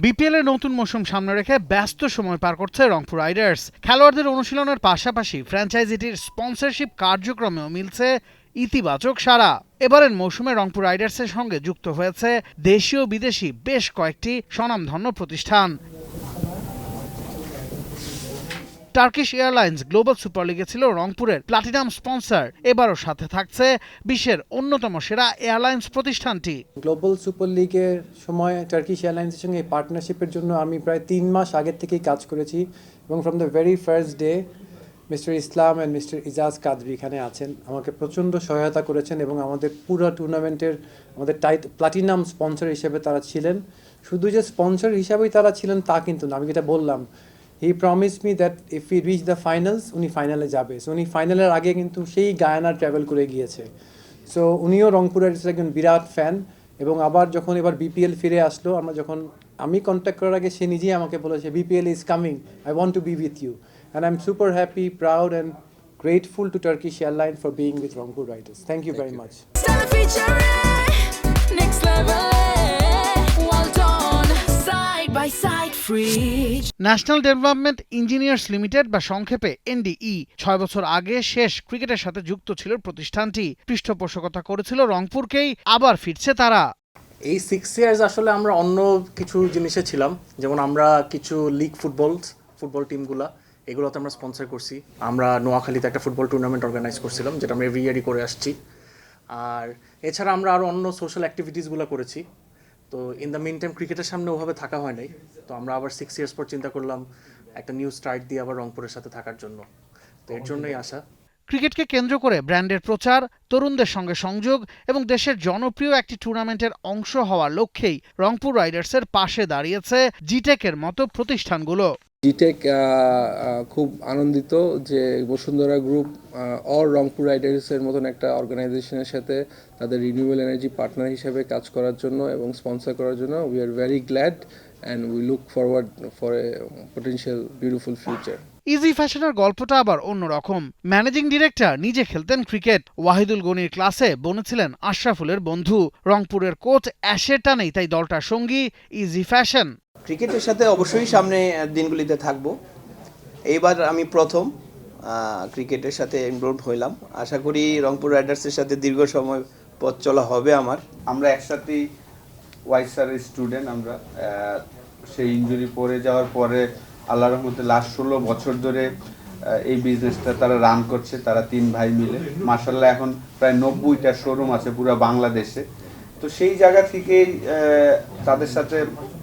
BPL এর নতুন মৌসুম সামনে রেখে ব্যস্ত সময় পার করছে রংপুর রাইডার্স। খেলোয়াড়দের অনুশীলনের পাশাপাশি ফ্র্যাঞ্চাইজিটির স্পন্সরশিপ কার্যক্রমেও মিলছে ইতিবাচক সাড়া। এবারের মৌসুমে রংপুর রাইডার্সের সঙ্গে যুক্ত হয়েছে দেশীয় বিদেশি বেশ কয়েকটি স্বনামধন্য প্রতিষ্ঠান। টার্কিশ এয়ারলাইন্স গ্লোবাল সুপার লিগে ছিল রংপুরের প্লাটিনাম স্পন্সর। এবারও সাথে থাকছে বিশ্বের অন্যতম সেরা এয়ারলাইন্স প্রতিষ্ঠানটি। গ্লোবাল সুপার লিগের সময় টার্কিশ এয়ারলাইন্সের সঙ্গে এই পার্টনারশিপের জন্য আমি প্রায় 3 মাস আগের থেকেই কাজ করেছি এবং from the very first day mister Islam and mister Ijaz Qadri এখানে আছেন, আমাকে প্রচণ্ড সহায়তা করেছেন এবং আমাদের পুরো টুর্নামেন্টের আমাদের প্লাটিনাম স্পন্সর হিসেবে তারা ছিলেন। শুধু যে স্পন্সর হিসাবেই তারা ছিলেন তা কিন্তু না, আমি যেটা বললাম, he promised me that if we reach the finals উনি ফাইনালে যাবে। সো উনি ফাইনালের আগে কিন্তু সেই গায়ানা ট্রাভেল করে গিয়েছে। সো উনিও রংপুরের একজন বিরাট ফ্যান এবং আবার যখন এবার বিপিএল ফিরে আসলো, আমি কন্ট্যাক্ট করার আগে সে নিজেই আমাকে বলেছে BPL is coming, I want to be with you and I am super happy, proud and grateful to Turkish Airlines for being with Rangpur Riders. Thank you very much. National development engineers limited বা সংক্ষেপে NDE 6 বছর আগে শেষ ক্রিকেটের সাথে যুক্ত ছিল প্রতিষ্ঠানটি। পৃষ্ঠপোষকতা করেছিল রংপুরকেই, আবার ফিরছে তারা। এই 6 ইয়ার্স আসলে আমরা অন্য কিছু জিনিসে ছিলাম, যেমন আমরা কিছু লিগ ফুটবল টিমগুলা এগুলোতে আমরা স্পন্সর করছি। আমরা নোয়াখালীতে একটা ফুটবল টুর্নামেন্ট অর্গানাইজ করছিলাম, যেটা আমরা এভরি ইয়ারই করে আসছি। আর এছাড়া আমরা আরও অন্য সোশ্যাল অ্যাক্টিভিটিসগুলো করেছি। তো ইন দ্য মিন টাইম ক্রিকেটের সামনে ওভাবে থাকা হয় নাই। তো আমরা আবার 6 ইয়ার্স পর চিন্তা করলাম একটা নিউ স্টার্ট দিয়ে আবার রংপুরের সাথে থাকার জন্য। তো এর জন্যই আসা। ক্রিকেটকে কেন্দ্র করে ব্র্যান্ডের প্রচার, তরুণদের সঙ্গে সংযোগ এবং দেশের জনপ্রিয় একটি টুর্নামেন্টের অংশ হওয়ার লক্ষ্যেই রংপুর রাইডার্সের পাশে দাঁড়িয়েছে জিটেকের মতো প্রতিষ্ঠানগুলো। জিটেক খুব আনন্দিত যে বসুন্ধরা গ্রুপ অর রংপুর রাইডার্সের মতন একটা অর্গানাইজেশনের সাথে তাদের রিনিউয়েবল এনার্জি পার্টনার হিসেবে কাজ করার জন্য এবং স্পন্সর করার জন্য। We are very glad and we look forward for a potential beautiful future. Easy ফ্যাশনের গল্পটা আবার অন্যরকম। ম্যানেজিং ডিরেক্টর নিজে খেলতেন ক্রিকেট। ওয়াহিদুল গনির ক্লাসে বনেছিলেন আশরাফুলের বন্ধু। রংপুরের কোচ অ্যাশের টানেই তাই দলটার সঙ্গী ইজি ফ্যাশন। ক্রিকেটের সাথে অবশ্যই সামনে দিনগুলিতে থাকবো। এইবার আমি প্রথম ক্রিকেটের সাথে ইনভলভ হইলাম। আশা করি রংপুর রাইডার্সের সাথে দীর্ঘ সময় পথ চলা হবে আমার। আমরা একসাথেই ওয়াইসারের স্টুডেন্ট। আমরা সেই ইনজুরি পড়ে যাওয়ার পরে আল্লাহর রহমতে লাস্ট 16 বছর ধরে এই বিজনেসটা তারা রান করছে, তারা 3 ভাই মিলে। মাশাআল্লাহ এখন প্রায় 90টা শোরুম আছে পুরো বাংলাদেশে। তো সেই জায়গা থেকেই তাদের সাথে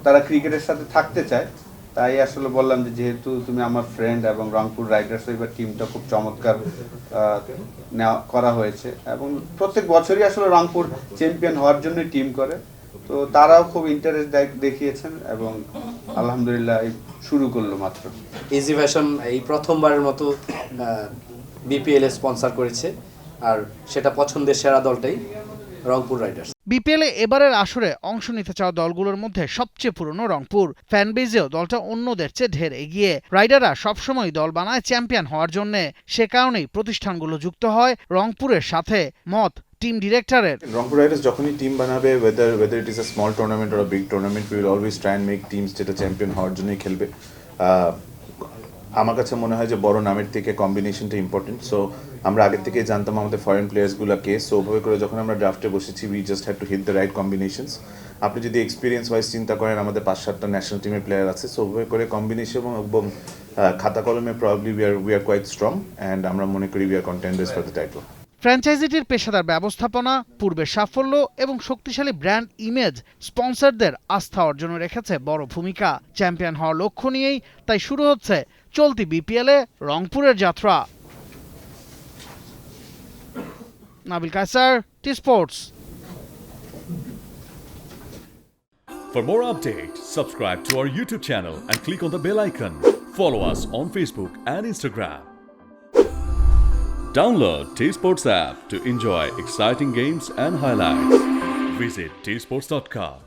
তারা ক্রিকেটের সাথে থাকতে চায়। তাই আসলে বললাম যে যেহেতু তুমি আমার ফ্রেন্ড এবং রংপুর রাইডার্স এবার টিমটা খুব চমৎকার করা হয়েছে এবং প্রত্যেক বছরই আসলে রংপুর চ্যাম্পিয়ন হওয়ার জন্য টিম করে। তো তারাও খুব ইন্টারেস্ট দেখিয়েছেন এবং আলহামদুলিল্লাহ শুরু করলো মাত্র। ইজি ফ্যাশন এই প্রথমবারের মতো বিপিএল এ স্পন্সর করেছে, আর সেটা পছন্দের সেরা দলটাই রংপুর রাইডার্স। বিপিএলে এবারের আসরে অংশ নিতে চাওয়া দলগুলোর মধ্যে সবচেয়ে পুরনো রংপুর। ফ্যানবেজেও দলটা অন্যদের চেয়ে ঢের এগিয়ে। রাইডাররা সবসময় দল বানায় চ্যাম্পিয়ন হওয়ার জন্য। সে কারণেই প্রতিষ্ঠানগুলো যুক্ত হয় রংপুরের সাথে, মত টিম ডিরেক্টরের। রংপুর রাইডার্স যখনই টিম বানাবে, whether it is a small tournament or a big tournament, we will always try and make teams যেটা চ্যাম্পিয়ন হওয়ার জন্যই খেলবে। আমার কাছে মনে হয় যে বড় নামের থেকে কম্বিনেশনটা ইম্পর্টেন্ট। সো আমরা আগের থেকে জানতাম আমাদের ফরেন প্লেয়ার্সগুলোকে। সো ওভাবে করে যখন আমরা ড্রাফটে বসেছি, we just have to hit the right combinations. আপনি যদি এক্সপিরিয়েন্স ওয়াইজ চিন্তা করেন, আমাদের 5-7টা ন্যাশনাল টিমের প্লেয়ার আছে। সো ওভাবে করে কম্বিনেশন এবং খাতা কলমে probably we are quite strong and আমরা মনে করি we are contenders for the title. ফ্র্যাঞ্চাইজিটির পেশাদার ব্যবস্থাপনা, পূর্বের সাফল্য এবং শক্তিশালী ব্র্যান্ড ইমেজ স্পন্সরদের আস্থা অর্জনে রেখেছে বড় ভূমিকা। চ্যাম্পিয়ন হওয়ার লক্ষ্য নিয়েই তাই শুরু হচ্ছে চলতি বিপিএলে রংপুরের যাত্রা। Nabil Kaiser, T Sports. For more updates, subscribe to our YouTube channel and click on the bell icon. Follow us on Facebook and Instagram. Download T Sports app to enjoy exciting games and highlights. Visit tsports.com.